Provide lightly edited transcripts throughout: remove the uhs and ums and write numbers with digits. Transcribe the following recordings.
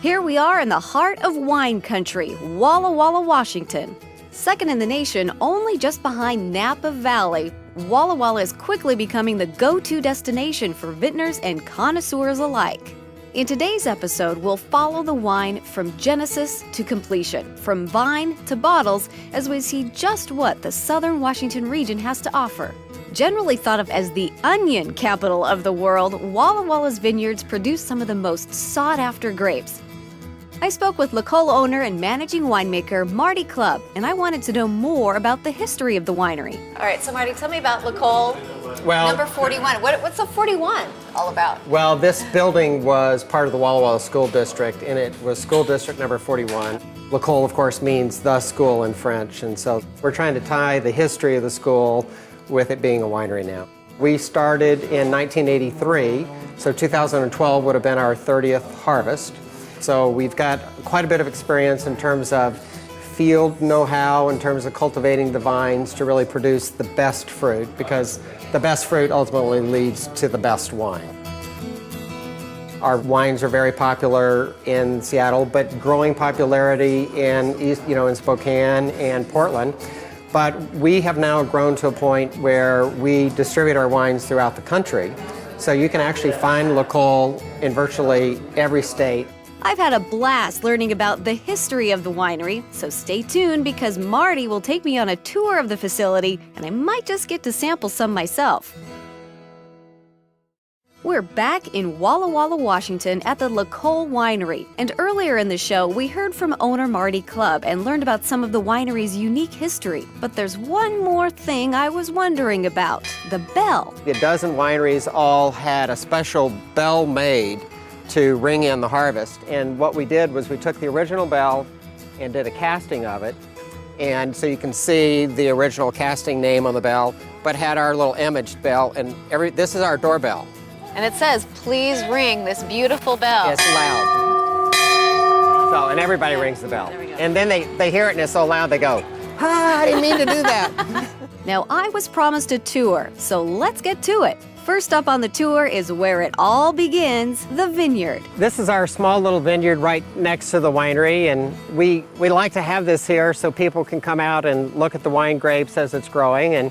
Here we are in the heart of wine country, Walla Walla, Washington. Second in the nation, only just behind Napa Valley, Walla Walla is quickly becoming the go-to destination for vintners and connoisseurs alike. In today's episode, we'll follow the wine from genesis to completion, from vine to bottles, as we see just what the southern Washington region has to offer. Generally thought of as the onion capital of the world, Walla Walla's vineyards produce some of the most sought-after grapes. I spoke with LaColle owner and managing winemaker Marty Clubb, and I wanted to know more about the history of the winery. All right, so Marty, tell me about LaColle, number 41. What's the 41 all about? Well, this building was part of the Walla Walla School District, and it was school district number 41. LaColle, of course, means the school in French, and so we're trying to tie the history of the school with it being a winery now. We started in 1983, so 2012 would have been our 30th harvest. So we've got quite a bit of experience in terms of field know-how, in terms of cultivating the vines to really produce the best fruit, because the best fruit ultimately leads to the best wine. Our wines are very popular in Seattle, but growing popularity in in Spokane and Portland. But we have now grown to a point where we distribute our wines throughout the country. So you can actually find LaColle in virtually every state. I've had a blast learning about the history of the winery, so stay tuned because Marty will take me on a tour of the facility and I might just get to sample some myself. We're back in Walla Walla, Washington at the LaColle Winery, and earlier in the show we heard from owner Marty Clubb and learned about some of the winery's unique history. But there's one more thing I was wondering about, the bell. A dozen wineries all had a special bell made to ring in the harvest, and what we did was we took the original bell and did a casting of it, and so you can see the original casting name on the bell, but had our little imaged bell, and this is our doorbell. And it says, please ring this beautiful bell. It's loud. So, and everybody rings the bell. And then they hear it and it's so loud they go, I didn't mean to do that. Now, I was promised a tour, so let's get to it. First up on the tour is where it all begins, the vineyard. This is our small little vineyard right next to the winery, and we like to have this here so people can come out and look at the wine grapes as it's growing. And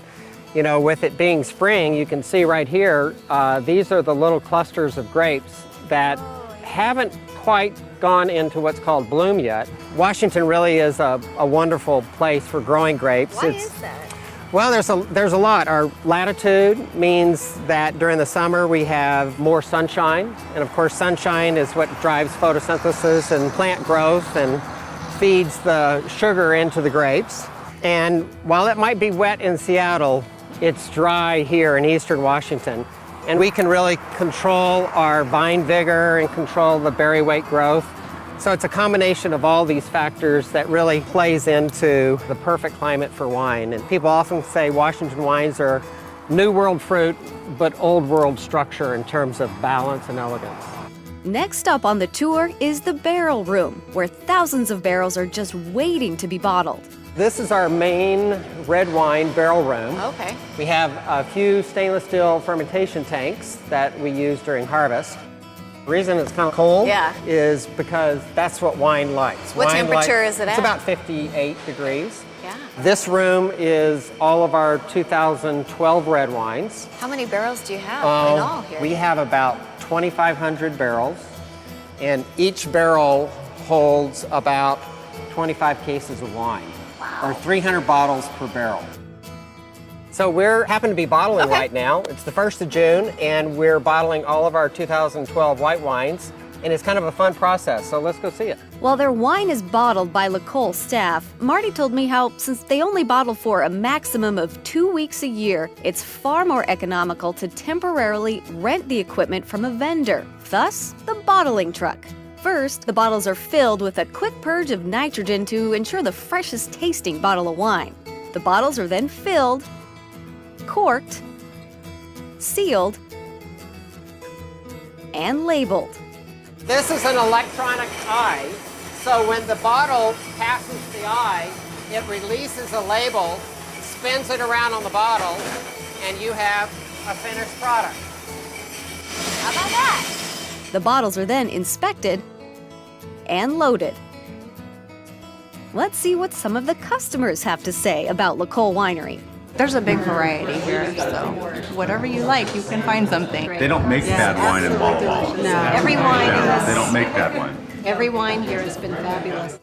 with it being spring, you can see right here, these are the little clusters of grapes that haven't quite gone into what's called bloom yet. Washington really is a wonderful place for growing grapes. Why is that? Well, there's a lot. Our latitude means that during the summer we have more sunshine, and of course sunshine is what drives photosynthesis and plant growth and feeds the sugar into the grapes. And while it might be wet in Seattle, it's dry here in eastern Washington, and we can really control our vine vigor and control the berry weight growth. So it's a combination of all these factors that really plays into the perfect climate for wine. And people often say Washington wines are new world fruit, but old world structure in terms of balance and elegance. Next up on the tour is the barrel room, where thousands of barrels are just waiting to be bottled. This is our main red wine barrel room. Okay. We have a few stainless steel fermentation tanks that we use during harvest. The reason it's kind of cold is because that's what wine likes. What temperature is it at? It's about 58 degrees. Yeah. This room is all of our 2012 red wines. How many barrels do you have in all here? We have about 2,500 barrels, and each barrel holds about 25 cases of wine, or 300 bottles per barrel. So we're happen to be bottling right now. It's the 1st of June, and we're bottling all of our 2012 white wines, and it's kind of a fun process, so let's go see it. While their wine is bottled by LaColle staff, Marty told me how, since they only bottle for a maximum of 2 weeks a year, it's far more economical to temporarily rent the equipment from a vendor, thus the bottling truck. First, the bottles are filled with a quick purge of nitrogen to ensure the freshest tasting bottle of wine. The bottles are then filled, corked, sealed, and labeled. This is an electronic eye, so when the bottle passes the eye, it releases a label, spins it around on the bottle, and you have a finished product. How about that? The bottles are then inspected and loaded. Let's see what some of the customers have to say about LaCole Winery. There's a big variety here, so whatever you like, you can find something. They don't make bad wine in Walla Walla. No, every wine They don't make bad wine. every wine here has been fabulous.